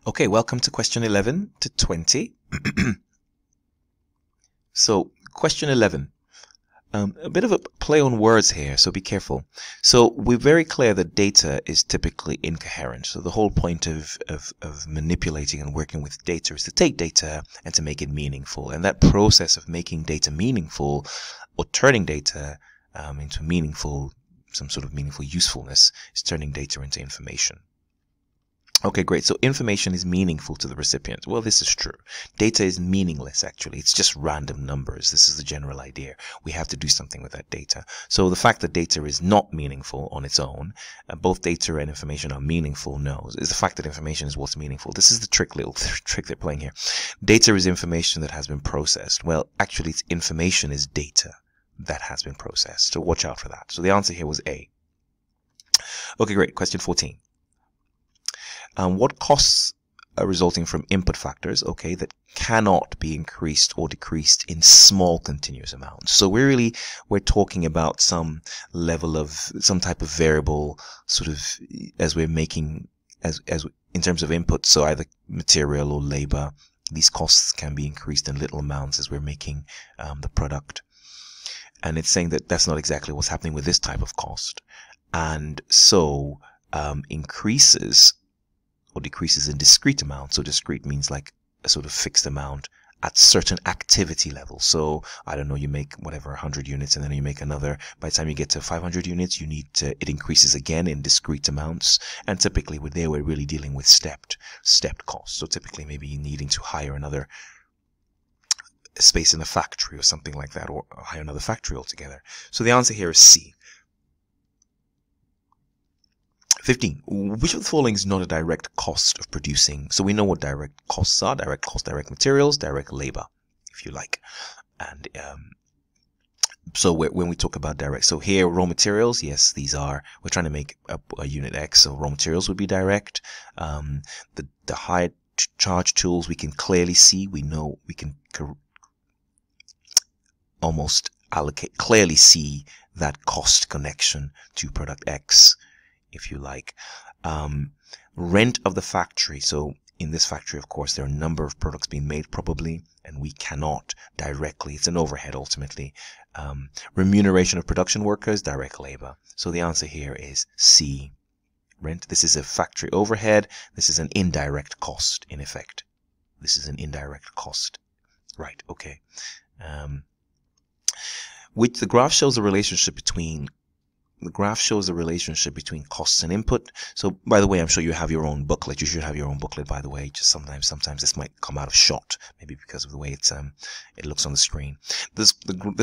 Okay, welcome to question 11 to 20. So, question 11. A bit of a play on words here, so be careful. So, we're very clear that data is typically incoherent. So, the whole point of manipulating and working with data is to take data and to make it meaningful. And that process of making data meaningful or turning data into meaningful, some sort of meaningful usefulness is turning data into information. Okay, great. So information is meaningful to the recipient. Well, this is true. Data is meaningless, actually. It's just random numbers. This is the general idea. We have to do something with that data. So the fact that data is not meaningful on its own, both data and information are meaningful, no. It's the fact that information is what's meaningful. This is the little trick they're playing here. Data is information that has been processed. Well, actually, it's information is data that has been processed. So watch out for that. So the answer here was A. Okay, great. Question 14. What costs are resulting from input factors, okay, that cannot be increased or decreased in small continuous amounts? So we're talking about some level of, some type of variable sort of as we're making, as in terms of input, so either material or labor. These costs can be increased in little amounts as we're making the product. And it's saying that that's not exactly what's happening with this type of cost. And so increases or decreases in discrete amounts. So discrete means like a sort of fixed amount at certain activity levels. So I don't know, you make whatever 100 units and then you make another. By the time you get to 500 units, it increases again in discrete amounts. And typically we're really dealing with stepped costs. So typically maybe needing to hire another space in a factory or something like that, or hire another factory altogether. So the answer here is C. 15. Which of the following is not a direct cost of producing? So we know what direct costs are. Direct cost, direct materials, direct labor, if you like. And so when we talk about direct, so here raw materials, yes, we're trying to make a unit X, so raw materials would be direct. The high charge tools we can clearly see. We know we can almost clearly see that cost connection to product X, if you like. Rent of the factory. So in this factory, of course, there are a number of products being made probably, and we cannot directly, it's an overhead ultimately. Remuneration of production workers, direct labor. So the answer here is C. Rent. This is a factory overhead. This is an indirect cost, in effect. This is an indirect cost. Right, okay. The graph shows the relationship between costs and input. So, by the way, I'm sure you have your own booklet. You should have your own booklet, by the way. Just sometimes this might come out of shot, maybe because of the way it looks on the screen. This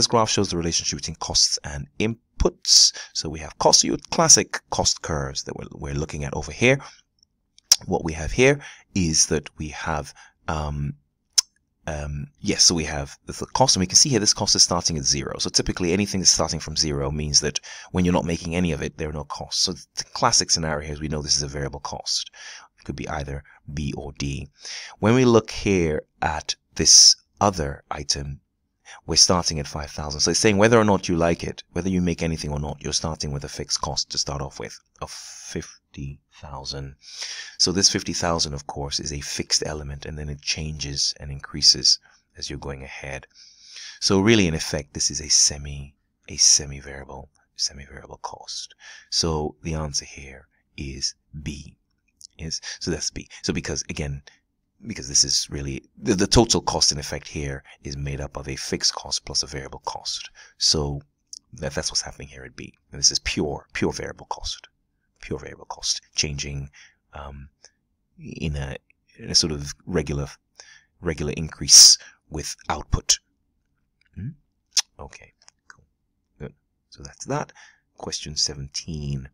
graph shows the relationship between costs and inputs. So we have costs, your classic cost curves that we're looking at over here. What we have here is that we have so we have the cost, and we can see here this cost is starting at 0. So typically anything that's starting from 0 means that when you're not making any of it, there are no costs. So the classic scenario here is we know this is a variable cost. It could be either B or D. When we look here at this other item, we're starting at 5,000. So it's saying whether or not you like it, whether you make anything or not, you're starting with a fixed cost to start off with of 50,000. So this 50,000, of course, is a fixed element, and then it changes and increases as you're going ahead. So really, in effect, this is a semi-variable cost. So the answer here is B. Yes, so that's B. So because this is really the total cost in effect here is made up of a fixed cost plus a variable cost. So that's what's happening here at B. And this is pure variable cost. Pure variable cost changing in a sort of regular increase with output. Okay, cool, good. So that's that. Question 17.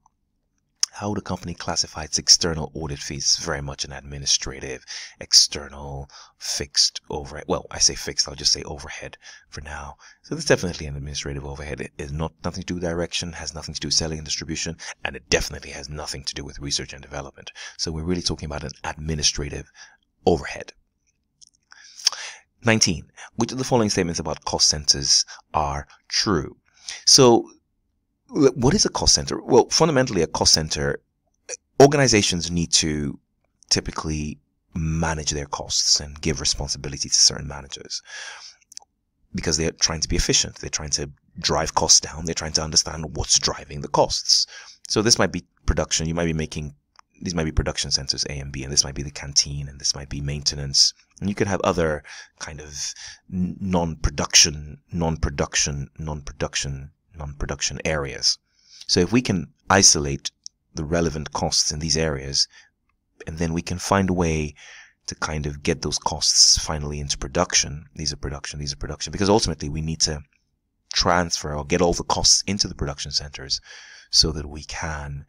How would a company classify its external audit fees? It's very much an administrative, external, fixed overhead. Well, I say fixed, I'll just say overhead for now. So there's definitely an administrative overhead. It is nothing to do with direction, has nothing to do with selling and distribution, and it definitely has nothing to do with research and development. So we're really talking about an administrative overhead. 19. Which of the following statements about cost centers are true? So what is a cost center? Well, fundamentally, a cost center, organizations need to typically manage their costs and give responsibility to certain managers, because they're trying to be efficient. They're trying to drive costs down. They're trying to understand what's driving the costs. So this might be production. You might be making, these might be production centers A and B, and this might be the canteen, and this might be maintenance. And you could have other kind of non-production areas. So if we can isolate the relevant costs in these areas, and then we can find a way to kind of get those costs finally into production. These are production, because ultimately we need to transfer or get all the costs into the production centers so that we can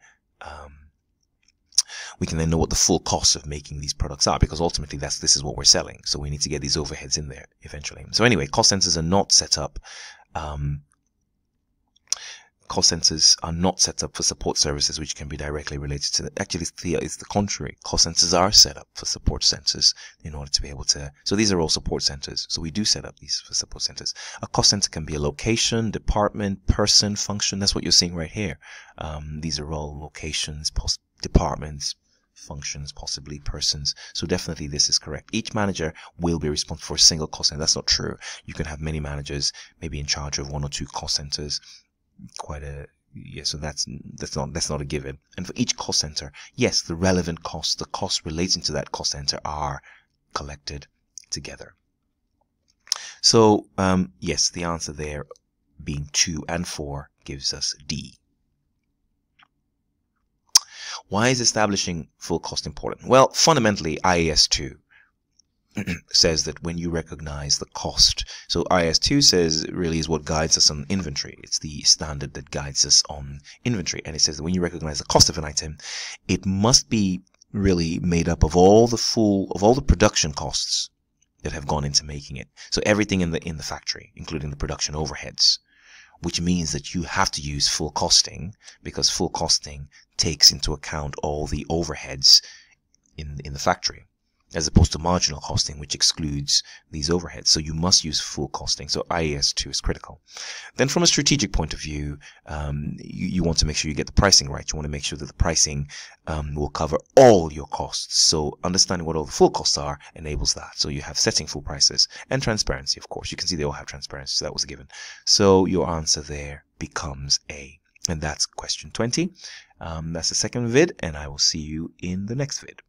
then know what the full costs of making these products are, because ultimately this is what we're selling. So we need to get these overheads in there eventually. So anyway, cost centers are not set up. Cost centers are not set up for support services which can be directly related to actually it's the contrary. Cost centers are set up for support centers in order to be able to, so these are all support centers. So we do set up these for support centers. A cost center can be a location, department, person, function. That's what you're seeing right here. These are all locations, departments, functions, possibly persons. So definitely this is correct. Each manager will be responsible for a single cost center. That's not true. You can have many managers maybe in charge of 1 or 2 cost centers. So that's not a given. And for each cost center, yes, the relevant costs, the costs relating to that cost center are collected together. So yes, the answer there being 2 and 4 gives us D. Why is establishing full cost important? Well, fundamentally, IAS 2 says that when you recognize the cost, so IAS 2 says it really is what guides us on inventory. It's the standard that guides us on inventory. And it says that when you recognize the cost of an item, it must be really made up of all the production costs that have gone into making it. So everything in the factory, including the production overheads, which means that you have to use full costing, because full costing takes into account all the overheads in the factory, as opposed to marginal costing, which excludes these overheads. So you must use full costing. So IAS 2 is critical. Then from a strategic point of view, you want to make sure you get the pricing right. You want to make sure that the pricing will cover all your costs. So understanding what all the full costs are enables that. So you have setting full prices and transparency, of course. You can see they all have transparency, so that was a given. So your answer there becomes A. And that's question 20. That's the second vid, and I will see you in the next vid.